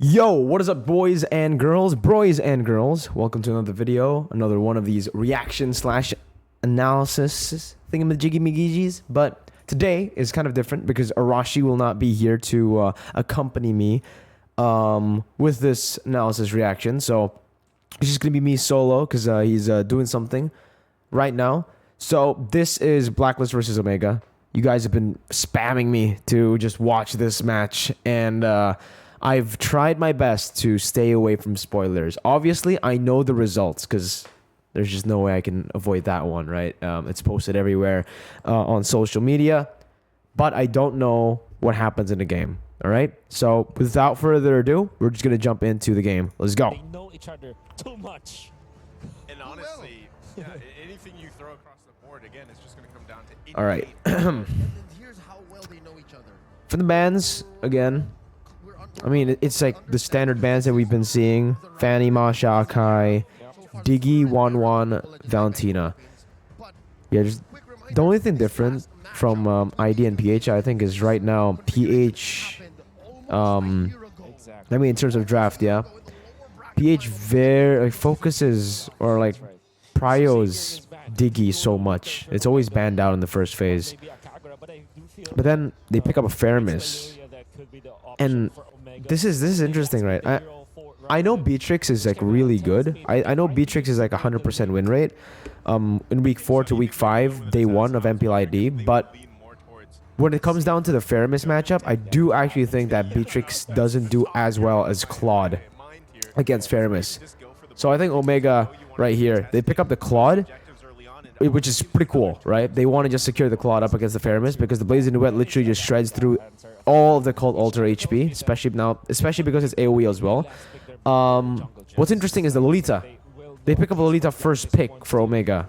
Yo, what is up, boys and girls? Welcome to another video, another one of these reaction slash analysis thingamajiggy-magijis. But today is kind of different because Arashi will not be here to accompany me with this analysis reaction. So it's just gonna be me solo because he's doing something right now. So this is Blacklist versus Omega. You guys have been spamming me to just watch this match, and I've tried my best to stay away from spoilers. Obviously, I know the results because there's just no way I can avoid that one, right? It's posted everywhere on social media, but I don't know what happens in the game, all right? So without further ado, we're just going to jump into the game. Let's go. They know each other too much. And honestly, yeah, anything you throw across the board, again, it's just going to come down to... All right. Here's how well they know each other. For the bans, again, I mean, it's like the standard bans that we've been seeing. Fanny, Masha, Akai, Diggy, Wanwan, Valentina. Yeah, just the only thing different from ID and PH, I think, is right now PH, I mean, in terms of draft, yeah. PH very focuses or like prios Diggy so much. It's always banned out in the first phase. But then they pick up a Faramis. And this is interesting, right? I know Beatrix is like really good. I know Beatrix is like 100% win rate. In week 4 to week 5, day 1 of MPLID. But when it comes down to the Faramis matchup, I do actually think that Beatrix doesn't do as well as Claude against Faramis. So I think Omega right here, they pick up the Claude, which is pretty cool, right? They want to just secure the Claude up against the Faramis because the Blazing Duet literally just shreds through all of the Cult Alter HP, especially because it's AoE as well. What's interesting is the Lolita. They pick up a Lolita first pick for Omega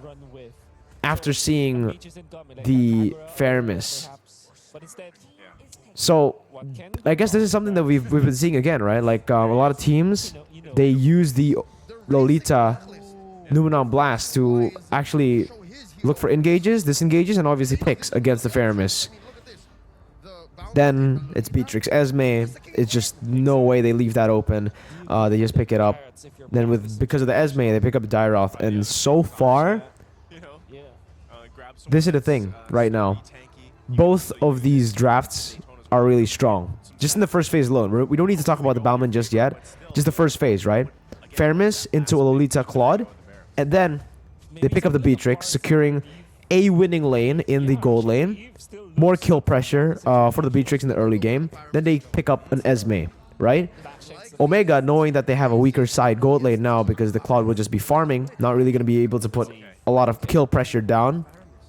after seeing the Faramis. So I guess this is something that we've been seeing again, right? Like a lot of teams, they use the Lolita Numenon Blast to actually look for engages, disengages, and obviously picks against the Faramis. Then it's Beatrix. Esme, it's just no way they leave that open. They just pick it up. Then because of the Esme, they pick up Dyroth. And so far, this is the thing right now. Both of these drafts are really strong. Just in the first phase alone. We don't need to talk about the Bauman just yet. Just the first phase, right? Faramis into a Lolita Claude. And then they pick up the Beatrix, securing a winning lane in the gold lane. More kill pressure for the Beatrix in the early game. Then they pick up an Esme, right? Omega, knowing that they have a weaker side gold lane now because the Claude will just be farming, not really going to be able to put a lot of kill pressure down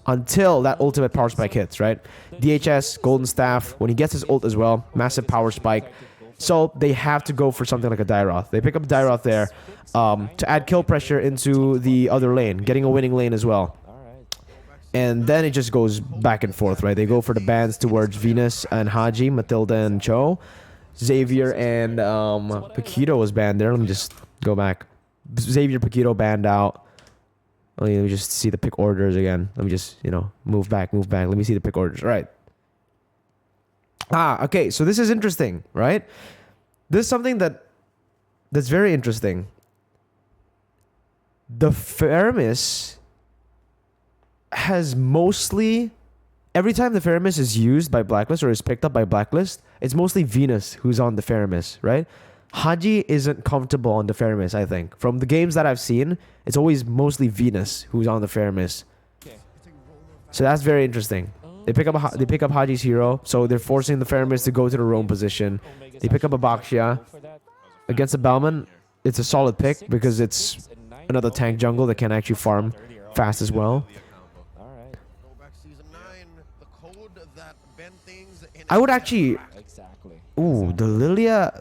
until that ultimate power spike hits, right? DHS, Golden Staff, when he gets his ult as well, massive power spike. So they have to go for something like a Dyroth. They pick up Dyroth there to add kill pressure into the other lane, getting a winning lane as well. And then it just goes back and forth, right? They go for the bans towards VEENUS and Haji, Matilda and Cho. Xavier and Paquito was banned there. Let me just go back. Xavier, Paquito banned out. Let me just see the pick orders again. Let me just, move back. Let me see the pick orders. All right. Okay. So this is interesting, right? This is something that's very interesting. The Faramis has mostly, every time the Faramis is used by Blacklist or is picked up by Blacklist, it's mostly VEENUS who's on the Faramis, right? Haji isn't comfortable on the Faramis, I think. From the games that I've seen, it's always mostly VEENUS who's on the Faramis. So that's very interesting. They pick up Haji's hero, so they're forcing the Faramis to go to the roam position. They pick up a Baxia. Against the Bauman, it's a solid pick because it's another tank jungle that can actually farm fast as well. I would actually... Ooh, the Lilia...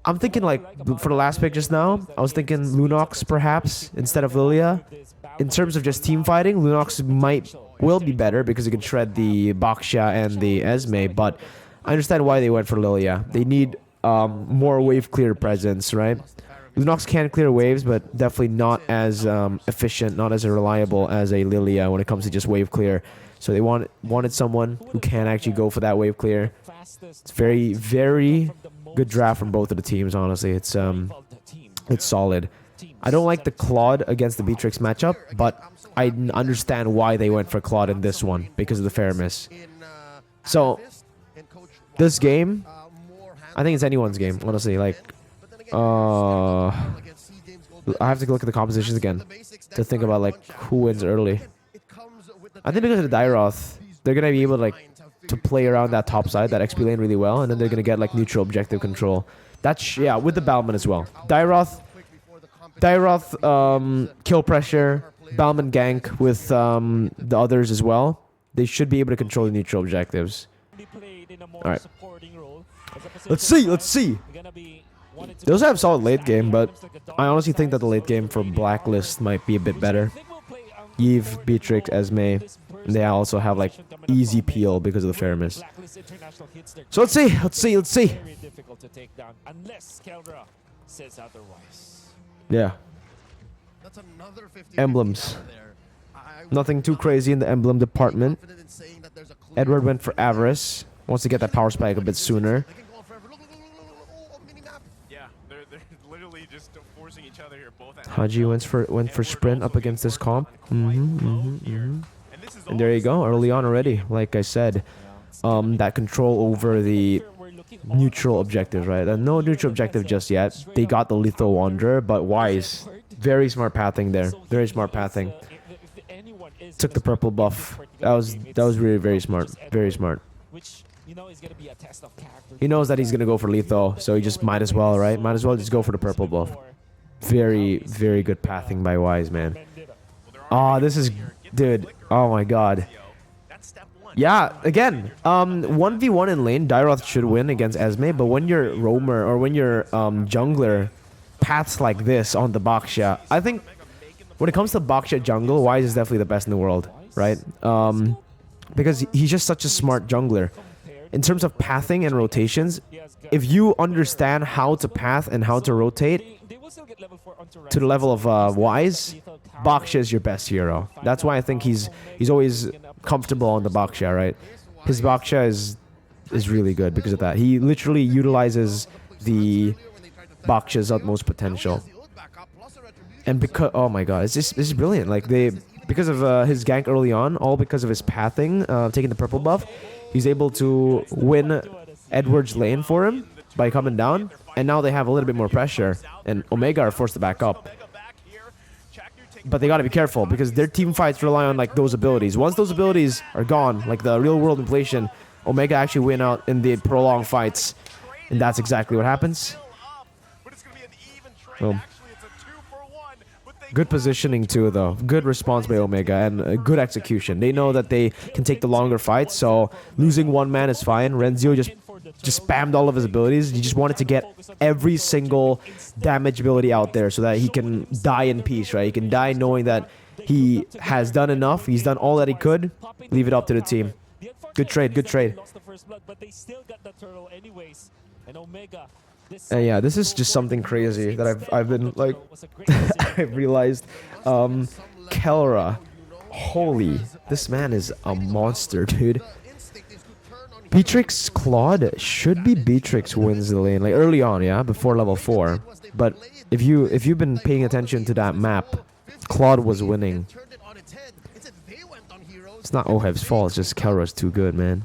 I'm thinking like, for the last pick just now, I was thinking Lunox perhaps instead of Lilia. In terms of just team fighting, Lunox will be better because it can shred the Baxia and the Esme, but I understand why they went for Lilia. They need more wave clear presence, right? Lunox can clear waves, but definitely not as efficient, not as reliable as a Lilia when it comes to just wave clear. So they wanted someone who can actually go for that wave clear. It's very, very Good draft from both of the teams, honestly. It's solid. I don't like the Claude against the Beatrix matchup, but I understand why they went for Claude in this one because of the fair miss. So this game, I think it's anyone's game, honestly. Like, I have to look at the compositions again to think about like who wins early. I think because of the Dairoth, they're gonna be able to play around that top side, that XP lane really well, and then they're gonna get like neutral objective control. That's yeah, with the Balman as well. Dairoth, kill pressure, Balman gank with the others as well. They should be able to control the neutral objectives. All right. Let's see. They also have solid late game, but I honestly think that the late game for Blacklist might be a bit better. Eve, Beatrix, Esme, and they also have like easy peel because of the fair miss. So let's see. Yeah. Emblems. Nothing too crazy in the emblem department. Edward went for Avarice. Wants to get that power spike a bit sooner. Yeah, they're literally just forcing each other here. Both Haji went for sprint up against this comp. And there you go, early on already. Like I said, that control over the neutral objective, right? No neutral objective just yet. They got the lethal wanderer, but wise, very smart pathing there. Very smart pathing. Took the purple buff. That was really very smart. Very smart. He knows that he's gonna go for lethal, so he just might as well, right? Might as well just go for the purple buff. Very, very good pathing by Wise, man. Oh, this is, dude. Oh my god. Yeah, again, 1v1 in lane, Dairoth should win against Esme, but when you're roamer or when you're jungler paths like this on the Baksha, I think when it comes to Baksha jungle, Wise is definitely the best in the world, right? Because he's just such a smart jungler. In terms of pathing and rotations, if you understand how to path and how to rotate to the level of Wise, Baksha is your best hero. That's why I think he's always comfortable on the Baksha, right? His Baksha is really good because of that. He literally utilizes the Baksha's utmost potential. And because, oh my god, it's just brilliant. Like because of his gank early on, all because of his pathing, taking the purple buff, he's able to win Edward's lane for him by coming down. And now they have a little bit more pressure, and Omega are forced to back up. But they gotta be careful because their team fights rely on like those abilities. Once those abilities are gone, like the real world inflation, Omega actually win out in the prolonged fights, and that's exactly what happens. Boom. Good positioning too, though. Good response by Omega and good execution. They know that they can take the longer fights, so losing one man is fine. Renzio just spammed all of his abilities. He just wanted to get every single damage ability out there so that he can die in peace, right? He can die knowing that he has done enough. He's done all that he could. Leave it up to the team. Good trade, good trade. Yeah, this is just something crazy that I've been like I've realized. Kelra, holy, this man is a monster, dude. Beatrix Claude should be Beatrix who wins the lane like early on, yeah, before level 4. But if you've been paying attention to that map, Claude was winning. It's not Oheb's fault. It's just Kelra's too good, man.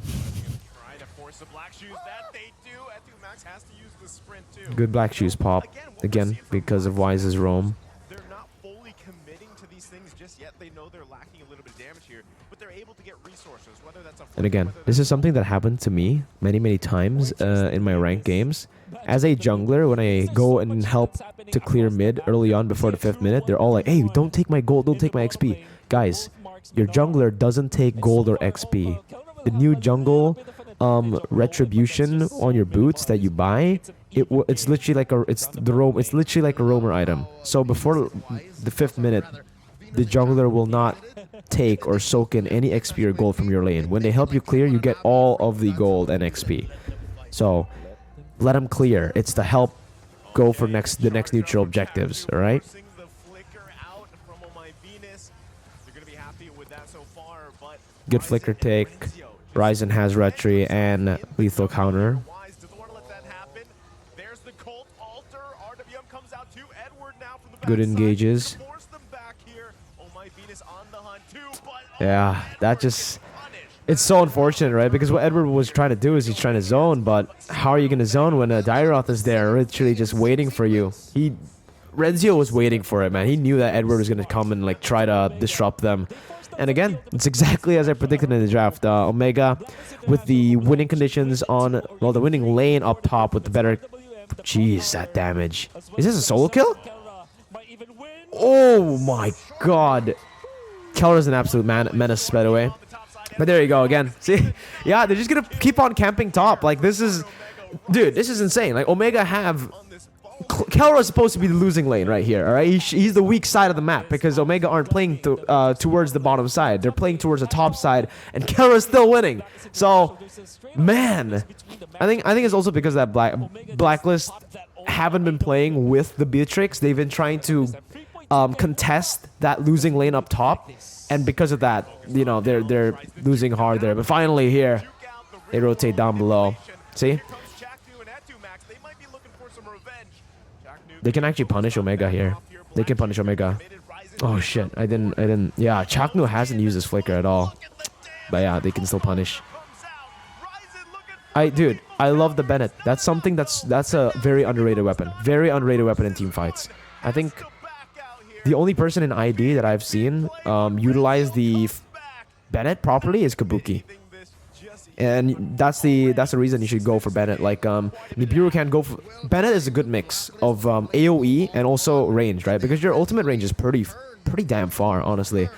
Good black shoes pop again because of Wise's roam. They're not fully committing to these things just yet. They know they're lacking a little bit of damage here, but they're able to get resources. Whether that's And again, this is something that happened to me many times in my ranked games. As a jungler, when I go and help to clear mid early on before the 5th minute, they're all like, "Hey, don't take my gold, don't take my XP." Guys, your jungler doesn't take gold or XP. The new jungle retribution on your boots that you buy, it's literally like it's literally like a roamer item. So before the 5th minute, the jungler will not take or soak in any XP or gold from your lane. When they help you clear, you get all of the gold and XP. So let them clear. It's to help go for the next neutral objectives. All right. Good flicker take. Ryzen has retry and lethal counter. There's the Colt altar. RWM comes out to Edward now from the Good backside engages. to force them back here. Oh my VEENUS on the hunt too, but Yeah, that just... It's so unfortunate, right? Because what Edward was trying to do is he's trying to zone, but how are you going to zone when a Dairoth is there, literally just waiting for you? Renzio was waiting for it, man. He knew that Edward was going to come and like try to disrupt them. And again, it's exactly as I predicted in the draft. Omega with the winning conditions on, well, the winning lane up top with the better... Jeez, that damage. Is this a solo kill? Oh my god. Keller's an absolute menace, by the way. But there you go again. See? Yeah, they're just going to keep on camping top. Like, this is... Dude, this is insane. Like, Omega have... Kelra is supposed to be the losing lane right here, alright? He's the weak side of the map because Omega aren't playing towards the bottom side. They're playing towards the top side, and Kelra's still winning. So, man, I think it's also because that Blacklist haven't been playing with the Beatrix. They've been trying to contest that losing lane up top, and because of that, you know, they're losing hard there. But finally here, they rotate down below. See? They can actually punish Omega here. They can punish Omega. Oh shit, I didn't. Yeah, Chaknu hasn't used his flicker at all. But yeah, they can still punish. Dude, I love the Bennett. That's something that's a very underrated weapon. Very underrated weapon in team fights. I think the only person in ID that I've seen utilize the Bennett properly is Kabuki. And that's the reason you should go for Bennett. Like, Nibiru can go for... Bennett is a good mix of AoE and also range, right? Because your ultimate range is pretty damn far, honestly.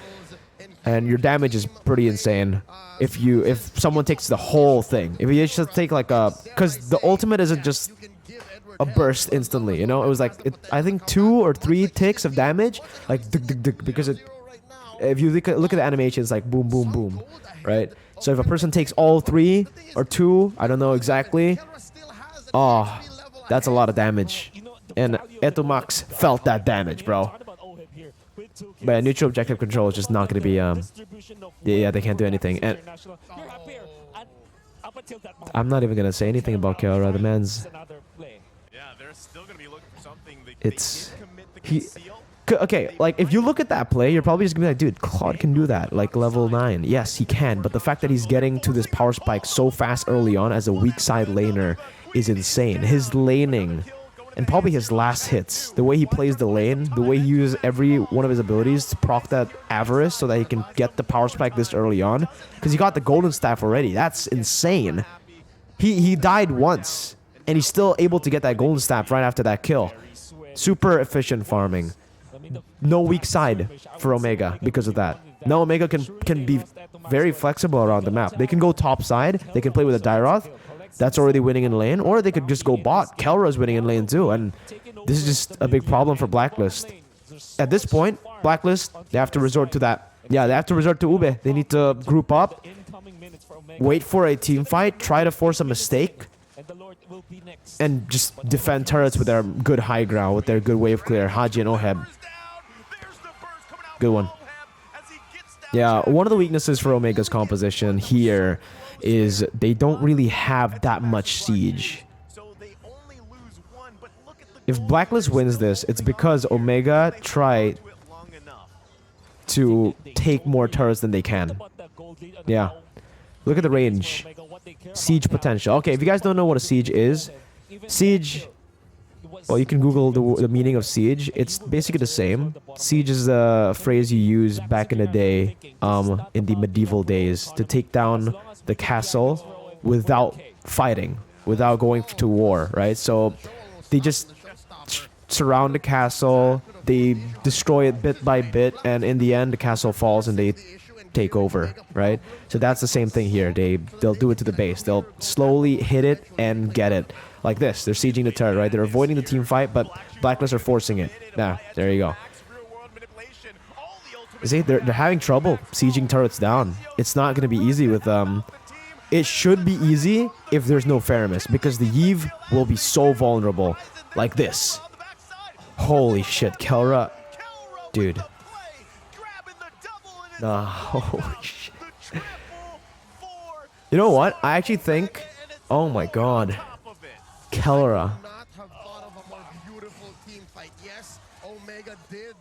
And your damage is pretty insane if someone takes the whole thing. If you just take like a... Because the ultimate isn't just a burst instantly, you know? It was like, I think 2 or 3 ticks of damage. Like, because it... If you look at the animation, it's like boom, boom, boom, right? So if a person takes all 3 or 2, I don't know exactly. Oh, that's a lot of damage. And Etumax felt that damage, bro. But yeah, neutral objective control is just not going to be... yeah, they can't do anything. And I'm not even going to say anything about Kiara. The man's... It's... Okay, like, if you look at that play, you're probably just gonna be like, dude, Claude can do that, like, level 9. Yes, he can, but the fact that he's getting to this power spike so fast early on as a weak side laner is insane. His laning, and probably his last hits, the way he plays the lane, the way he uses every one of his abilities to proc that Avarice so that he can get the power spike this early on, because he got the golden staff already. That's insane. He died once, and he's still able to get that golden staff right after that kill. Super efficient farming. No weak side for Omega because of that. Now Omega can be very flexible around the map. They can go top side. They can play with a Dairoth. That's already winning in lane. Or they could just go bot. Kelra's winning in lane too. And this is just a big problem for Blacklist. At this point, Blacklist, they have to resort to that. Yeah, they have to resort to Ube. They need to group up. Wait for a team fight. Try to force a mistake. And just defend turrets with their good high ground. With their good wave clear. Haji and Oheb. Good one. Yeah, one of the weaknesses for Omega's composition here is they don't really have that much siege. If Blacklist wins this, it's because Omega try to take more turrets than they can. Yeah. Look at the range. Siege potential. Okay, if you guys don't know what a siege is, siege... Well, you can Google the meaning of siege. It's basically the same. Siege is a phrase you use back in the day, in the medieval days, to take down the castle without fighting, without going to war, right? So they just surround the castle, they destroy it bit by bit, and in the end, the castle falls and they take over, right? So that's the same thing here. They'll do it to the base. They'll slowly hit it and get it. Like this. They're sieging the turret, right? They're avoiding the team fight, but Blacklist are forcing it. Nah, there you go. See, they're having trouble sieging turrets down. It's not going to be easy with It should be easy if there's no Faramis, because the Yve will be so vulnerable. Like this. Holy shit, Kelra. Dude. Nah, holy shit. You know what? I actually think... Oh my god. Kelra. team fight. Yes, Omega did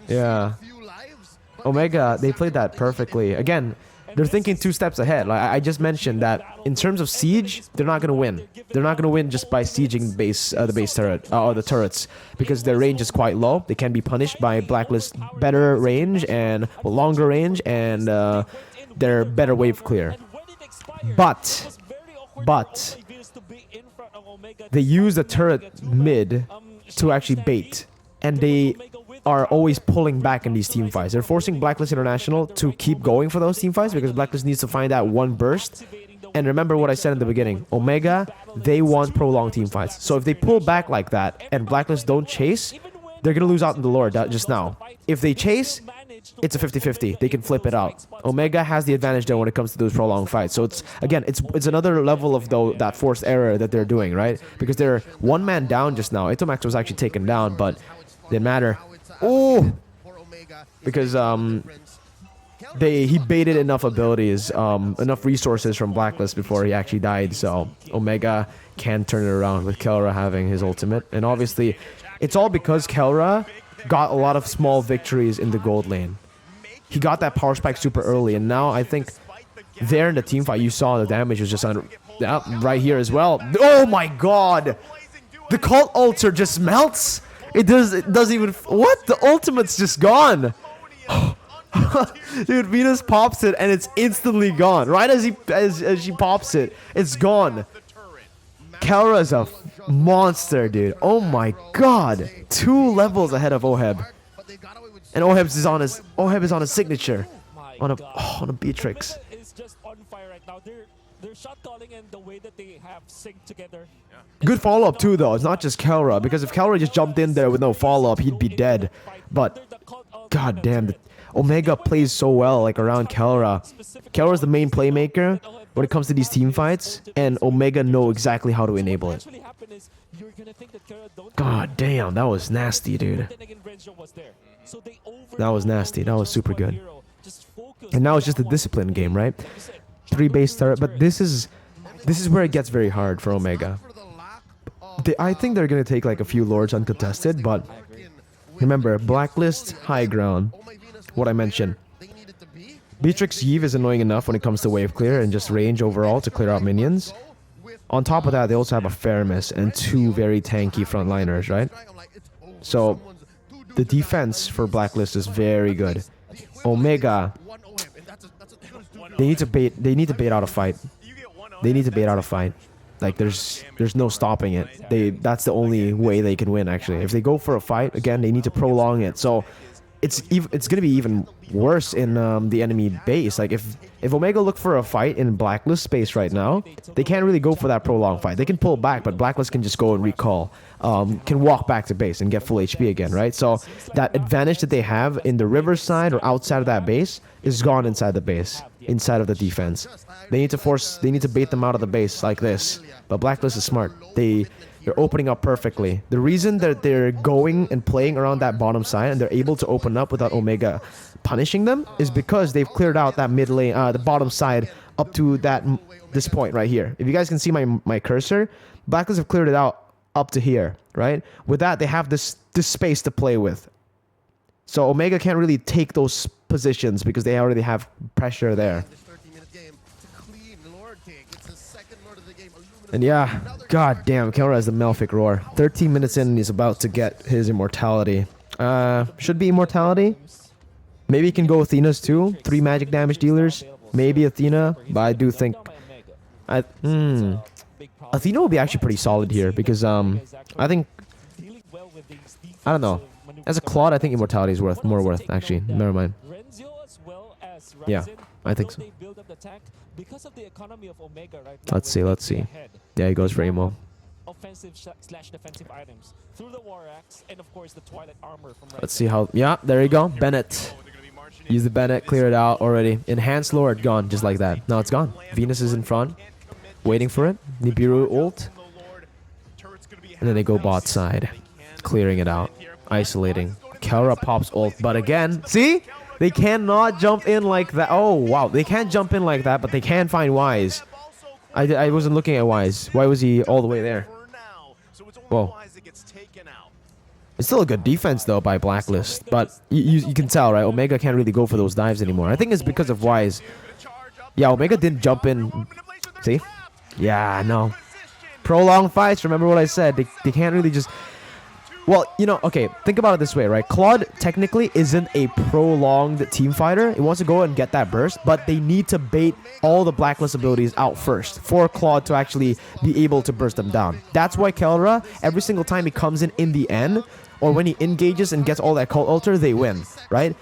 Yeah. concede a few lives, but Omega, they played that perfectly. Again, they're thinking 2 steps ahead. Like I just mentioned that in terms of siege, they're not gonna win. They're not gonna win just by sieging the base turret or the turrets because their range is quite low. They can be punished by Blacklist better range and longer range and their better wave clear. But they use the turret mid to actually bait, and they are always pulling back in these team fights. They're forcing Blacklist International to keep going for those team fights because Blacklist needs to find that one burst. And remember what I said in the beginning, Omega, they want prolonged team fights. So if they pull back like that and Blacklist don't chase, they're going to lose out in the lore just now. If they chase, it's a 50-50. They can flip it out. Omega has the advantage there when it comes to those prolonged fights. So it's, again, it's another level of that forced error that they're doing, right? Because they're one man down just now. Itomax was actually taken down, but didn't matter. Oh, because he baited enough abilities, enough resources from Blacklist before he actually died. So Omega can turn it around with Kelra having his ultimate, and obviously, it's all because Kelra got a lot of small victories in the gold lane. He got that power spike super early, and now I think there in the team fight, you saw the damage was just right here as well. Oh my god, the cult altar just melts. It doesn't even... What? The ultimate's just gone. Dude, VEENUS pops it and it's instantly gone. Right as she pops it, it's gone. Kelra's a monster, dude. Oh my god. 2 levels ahead of Oheb. And Oheb is on his signature. On a Beatrix. Is just on fire right now. They're shot calling and the way that they have synced together. Good follow-up too, though. It's not just Kelra, because if Kelra just jumped in there with no follow-up, he'd be dead. But god damn, Omega plays so well, like, around Kelra. Kelra's the main playmaker when it comes to these team fights, and Omega know exactly how to enable it. God damn, that was nasty, dude. That was nasty. That was super good. And now it's just a discipline game, right? 3 base turret, but this is where it gets very hard for Omega. I think they're gonna take like a few lords uncontested, but remember, Blacklist, high ground. What I mentioned. Beatrix Eve is annoying enough when it comes to wave clear and just range overall to clear out minions. On top of that, they also have a Faramis and 2 very tanky frontliners, right? So the defense for Blacklist is very good. Omega, they need to bait out a fight. They need to bait out a fight. Like there's no stopping it. That's the only way they can win, actually. If they go for a fight, again, they need to prolong it. So it's gonna be even worse in the enemy base. Like if Omega look for a fight in Blacklist space right now, they can't really go for that prolonged fight. They can pull back, but Blacklist can just go and recall, can walk back to base and get full HP again, right? So that advantage that they have in the river side or outside of that base is gone inside the base, inside of the defense. They need to bait them out of the base like this. But Blacklist is smart. They're opening up perfectly. The reason that they're going and playing around that bottom side and they're able to open up without Omega punishing them is because they've cleared out that mid lane, the bottom side up to this point right here. If you guys can see my cursor, Blacklist have cleared it out up to here, right? With that, they have this space to play with. So Omega can't really take those positions because they already have pressure there. And yeah, god damn, Kelra has the Malefic Roar. 13 minutes in, he's about to get his immortality. Should be immortality. Maybe he can go with Athena's too. 3 magic damage dealers. Maybe Athena, but I do think... Athena will be actually pretty solid here because I think... I don't know. As a Claude, I think immortality is more worth, actually. Never mind. Yeah, I think so. Let's see. Yeah, he goes for Emo. Offensive/defensive items through the war axe and of course the twilight armor from Let's see how... Yeah, there you go. Bennett. Use the Bennett, clear it out already. Enhanced Lord, gone, just like that. Now it's gone. VEENUS is in front, waiting for it. Nibiru ult. And then they go bot side, clearing it out, isolating. Kelra pops ult, but again, see? They cannot jump in like that. Oh, wow. They can't jump in like that, but they can find Wise. I wasn't looking at Wise. Why was he all the way there? Whoa. It's still a good defense though by Blacklist, but you can tell, right? Omega can't really go for those dives anymore. I think it's because of Wise. Yeah, Omega didn't jump in. See? Yeah, no. Prolonged fights. Remember what I said? They can't really just. Well, you know, okay, think about it this way, right? Claude technically isn't a prolonged team fighter. He wants to go and get that burst, but they need to bait all the Blacklist abilities out first for Claude to actually be able to burst them down. That's why Kelra, every single time he comes in the end, or when he engages and gets all that Cult Alter, they win, right?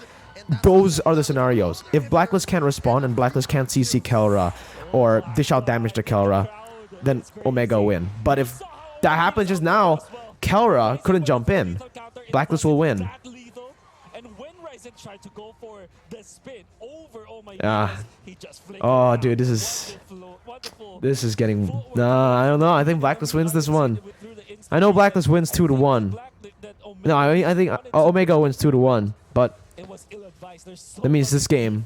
Those are the scenarios. If Blacklist can't respond and Blacklist can't CC Kelra or dish out damage to Kelra, then Omega win. But if that happens just now, Kelra couldn't jump in. Blacklist will win. Oh, dude, this is getting. I don't know. I think Blacklist wins this one. I know Blacklist wins 2-1. No, I think Omega wins 2-1. But that means this game,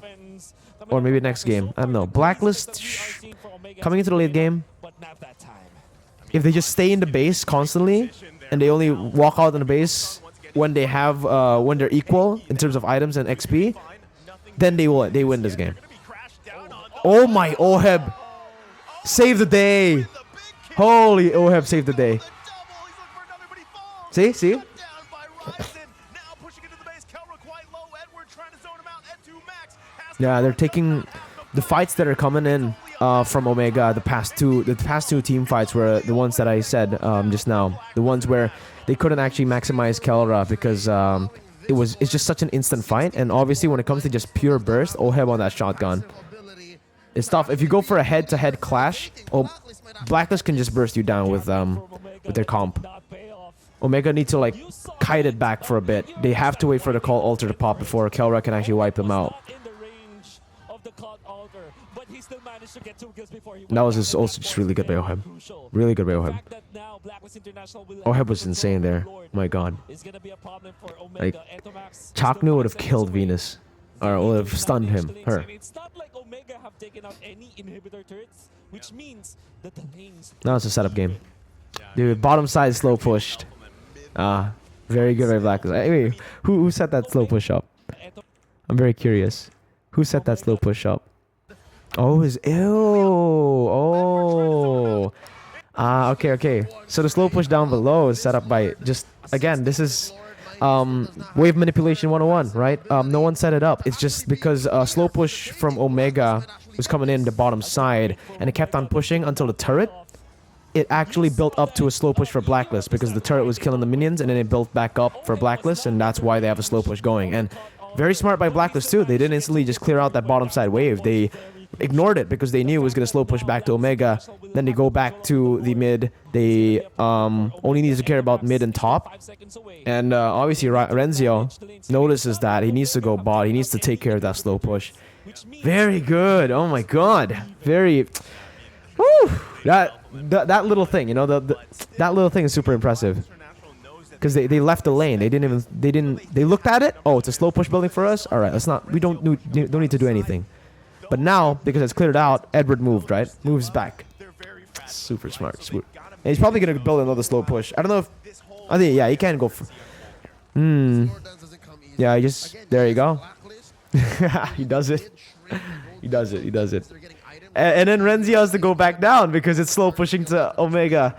or maybe next game. I don't know. Blacklist coming into the late game. If they just stay in the base constantly, and they only walk out on the base when they have when they're equal in terms of items and XP, then they win this game. Oh my, Oheb saved the day. Holy, Oheb saved the day. See? Yeah, they're taking the fights that are coming in from Omega. The past two team fights were the ones that I said just now. The ones where they couldn't actually maximize Kelra because it's just such an instant fight. And obviously, when it comes to just pure burst, Oheb on that shotgun, it's tough. If you go for a head-to-head clash, Blacklist can just burst you down with their comp. Omega needs to like kite it back for a bit. They have to wait for the Cult Alter to pop before Kelra can actually wipe them out. That was also just really good by Oheb. Really good by Oheb. Oheb was insane there. My god. Like, Chaknu would have killed VEENUS. Or would have stunned him. Her. Now it's a setup game. Dude, bottom side slow pushed. Very good by Blacklist. Anyway, who set that slow push up? I'm very curious. Who set that slow push up? Oh, okay. So the slow push down below is set up by just, again, this is wave manipulation 101, right? No one set it up. It's just because slow push from Omega was coming in the bottom side, and it kept on pushing until the turret. It actually built up to a slow push for Blacklist because the turret was killing the minions, and then it built back up for Blacklist, and that's why they have a slow push going. And very smart by Blacklist too. They didn't instantly just clear out that bottom side wave. They ignored it because they knew it was going to slow push back to Omega. Then they go back to the mid. They only need to care about mid and top. And obviously Renzio notices that. He needs to go bot. He needs to take care of that slow push. Very good. Oh my god. Very... Woo! That little thing, you know, that little thing is super impressive. Because they left the lane. They looked at it. Oh, it's a slow push building for us? Alright, we don't need to do anything. But now, because it's cleared out, Edward moved, right? Moves back. Super smart. And he's probably going to build another slow push. I don't know if... I think, yeah, he can go for... Yeah, he just... There you go. He does it. He does it. And then Renzio has to go back down because it's slow pushing to Omega.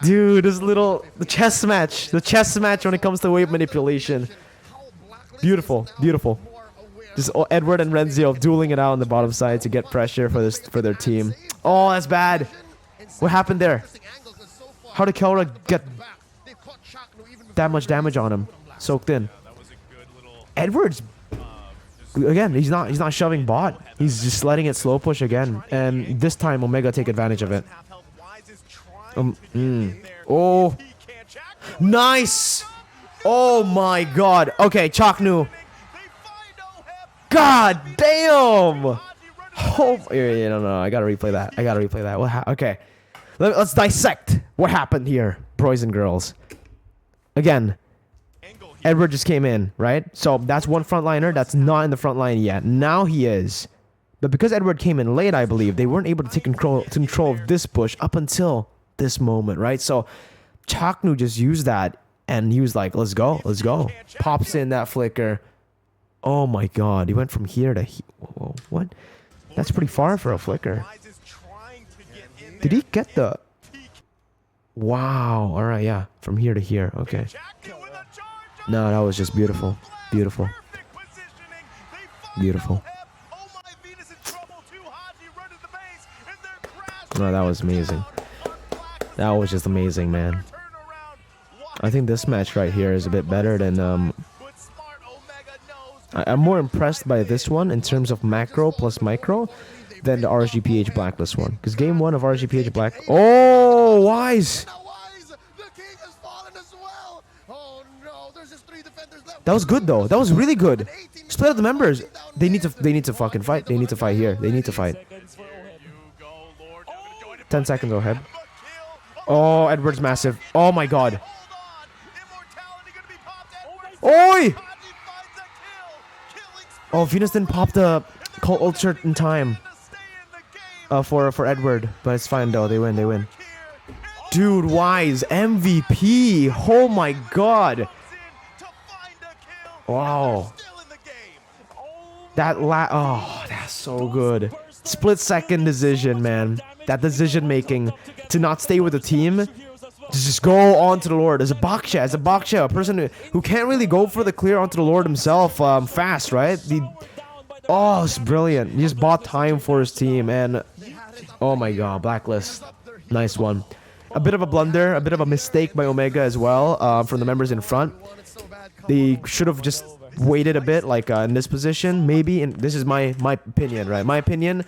Dude, the chess match. The chess match when it comes to wave manipulation. Beautiful. Just Edward and Renzio dueling it out on the bottom side to get pressure for their team. Oh, that's bad. What happened there? How did Kelra get that much damage on him? Soaked in. Edward's again, he's not shoving bot. He's just letting it slow push again. And this time Omega take advantage of it. Oh. Nice. Oh my god. Okay, Chaknu. God damn! Oh, no, I gotta replay that. Okay, let's dissect what happened here, boys and girls. Again, Edward just came in, right? So that's one frontliner that's not in the front line yet. Now he is. But because Edward came in late, I believe, they weren't able to take control of this push up until this moment, right? So Chaknu just used that And he was like, let's go, let's go. Pops in that flicker. Oh my god, he went from here to here. Whoa, what? That's pretty far for a flicker. Did he get the... Wow, alright, yeah. From here to here, okay. No, that was just beautiful. Beautiful. Beautiful. No, that was amazing. That was just amazing, man. I think this match right here is a bit better than... I'm more impressed by this one in terms of macro plus micro than the RSGPH Blacklist one. Because game 1 of RSGPH Black... Oh, Wise! That was good though. That was really good. Split up the members. They need to fucking fight. They need to fight here. They need to fight. 10 seconds ahead. Oh, Edward's massive. Oh my god. Oi! Oh, VEENUS didn't pop the Cult Ultra in time. For Edward. But it's fine though. They win. They win. Dude, Wise. MVP. Oh my god. Wow. Oh, that's so good. Split second decision, man. That decision making to not stay with the team, to just go onto the Lord as a Baksha, a person who can't really go for the clear onto the Lord himself fast, right? Oh, it's brilliant. He just bought time for his team, and oh my god, Blacklist. Nice one. A bit of a blunder, a bit of a mistake by Omega as well from the members in front. They should have just waited a bit, like in this position, maybe. And this is my opinion, right? My opinion.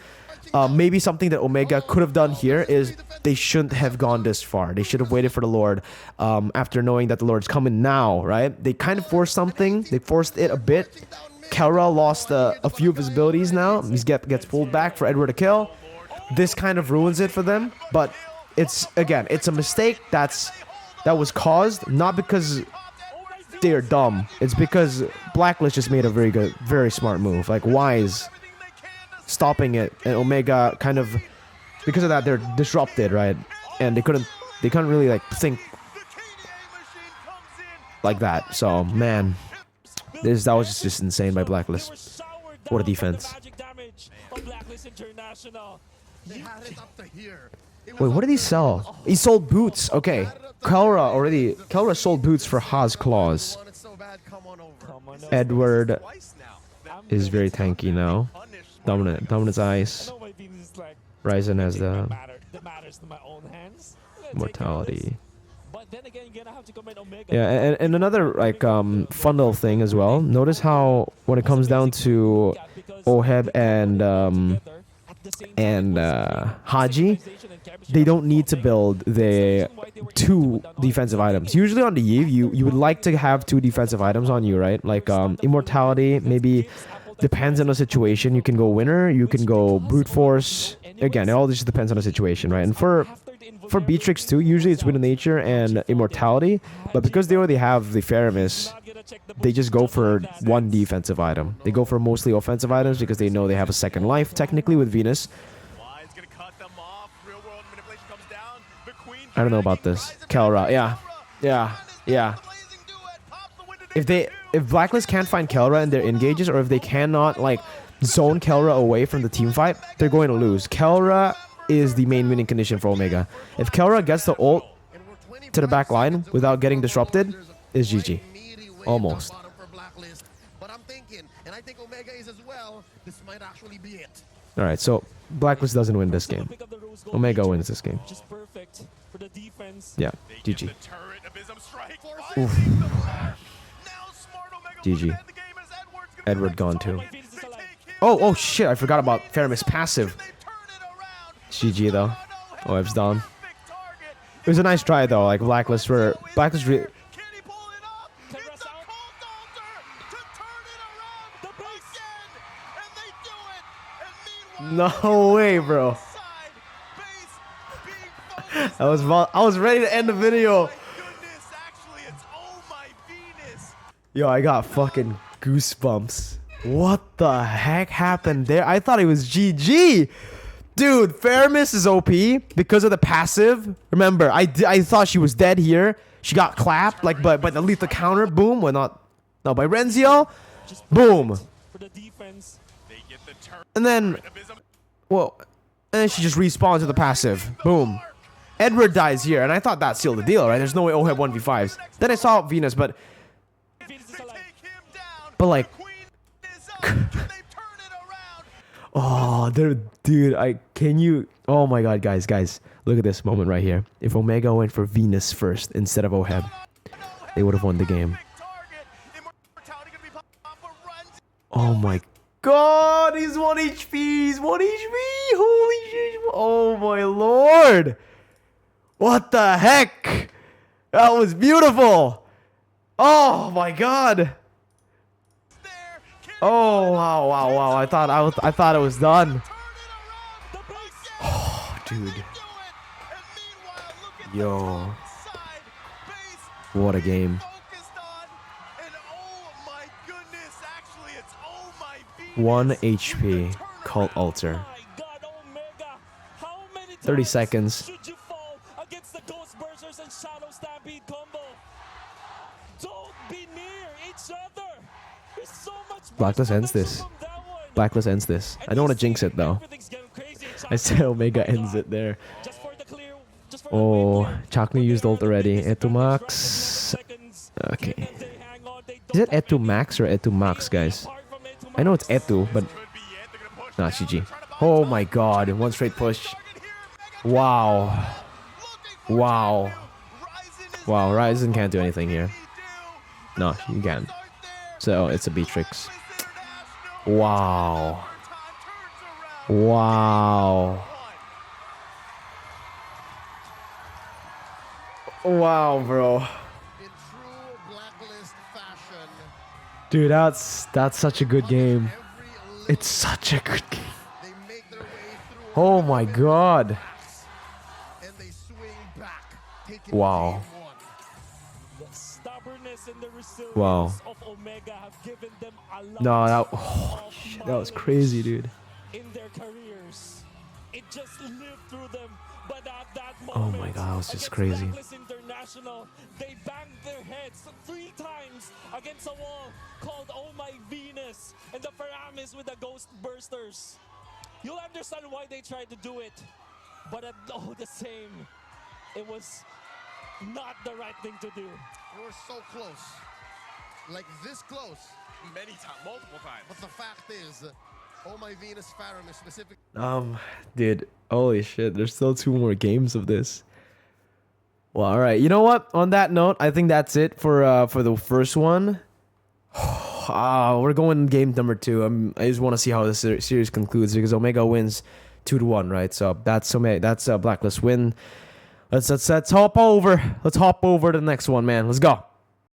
Maybe something that Omega could have done here is they shouldn't have gone this far. They should have waited for the Lord after knowing that the Lord's coming now, right? They kind of forced something. They forced it a bit. Kelra lost a few of his abilities now. He gets pulled back for Edward to kill. This kind of ruins it for them. But it's a mistake that was caused not because they're dumb. It's because Blacklist just made a very smart move. Like Wise stopping it, and Omega kind of, because of that, they're disrupted, right? And they couldn't really like think like that. So man, that was just insane by Blacklist. What a defense. Wait, what did he sell? He sold boots. Okay. Kelra sold boots for Haas Claws. Edward is very tanky now. Dominant's ice. Ryzen has the mortality. Yeah, and another like fun little thing as well. Notice how when it comes down to Oheb and Haji, they don't need to build the 2 defensive items. Usually on the Eve, you would like to have 2 defensive items on you, right? Like immortality, maybe depends on the situation. You can go winner, you can go brute force. Again, it all just depends on the situation, right? And for Beatrix too, usually it's Wind of Nature and immortality, but because they already have the Faramis, they just go for 1 defensive item. They go for mostly offensive items because they know they have a second life technically with VEENUS. I don't know about this. Kelra, yeah. If Blacklist can't find Kelra in their engages, or if they cannot like zone Kelra away from the team fight, they're going to lose. Kelra is the main winning condition for Omega. If Kelra gets the ult to the back line without getting disrupted, is GG. Almost. Alright, so Blacklist doesn't win this game. Omega wins this game. Yeah, GG. Oof. GG. Edward gone too. Oh shit, I forgot about Faramis passive. GG though. Oheb's done. It was a nice try though, like Blacklist really... No way, bro. I was ready to end the video. Yo, I got fucking goosebumps. What the heck happened there? I thought it was GG. Dude, Faramis is OP because of the passive. Remember, I thought she was dead here. She got clapped like by the lethal counter. Boom. Well, not by Renziel. Boom. For the defense. They get the turn. And then, well, and then she just respawns with the passive. Boom. Edward dies here, and I thought that sealed the deal, right? There's no way OHEB 1v5s. Then I saw VEENUS, but VEENUS is alive. Take him down. like, The queen is up. Can they turn it around? oh, dude, can you? Oh my God, guys, look at this moment right here. If Omega went for VEENUS first instead of OHEB, they would have won the game. Big target. Immortality gonna be popped for runs. Oh my God, he's 1 HP. He's 1 HP. Holy shit. Oh my Lord. What the heck? That was beautiful. Oh my God. There. Can Oh wow. I thought it was done. turn it around. Oh, dude. Do it. And meanwhile, look at Yo. the top side base What a game. focused on. And oh my goodness, actually it's oh my VEENUS 1 with the HP. turnaround. Cult Altar. My God, Omega. How many 30 times seconds. should you fall against the Ghost Bursters and Shadow Stampede combo? Don't be near each other. There's so much Blacklist burst ends potential this. from that one. Blacklist ends this. I And don't want you to jinx see it though. everything's getting crazy. I said Omega ends it there. Just for the clear, just for the Oh, clear. Chakni used ult But they are already. the biggest Etu advantage Max. right now. 11 seconds. Okay. Can they hang on? They Is it don't have Etu any Max or Etu Max, guys? apart from Etu I know it's Max. Etu, but Could be it. They're gonna push nah, down. GG. They're trying to buy Oh time. my God, one straight push. Target here, Mega Wow. looking for Wow. Ryzen is Wow, down. Ryzen can't do anything here. What No, can he you do? can't. Numbers aren't there. So it's a Beatrix. Wizard Ash, no. Wow. Overtime turns around. Wow. Wow, bro. In true blacklist fashion, Dude, that's such a good game. every It's such a good game. they make their way through. Oh my God. And they swing back, taking Wow. game one. The stubbornness and the resilience Wow. of Omega have given them a lot No, that of shit, that was mileage crazy, dude. in their careers. It just lived through them, but at that Oh moment, my God, that was just against crazy. Blacklist International, they banged their heads 3 times against a wall called Oh My VEENUS and the Faramis with the Ghost Bursters. You'll understand why they tried to do it, but at all the same, it was not the right thing to do. They were so close. Like this close. Many times, multiple times. But the fact is, oh my VEENUS Faramis specifically. Dude, holy shit, there's still 2 more games of this. Well, all right. You know what? On that note, I think that's it for the first one. We're going game number 2. I just want to see how this series concludes because Omega wins 2-1, right? So that's a Blacklist win. Let's hop over. Let's hop over to the next one, man. Let's go.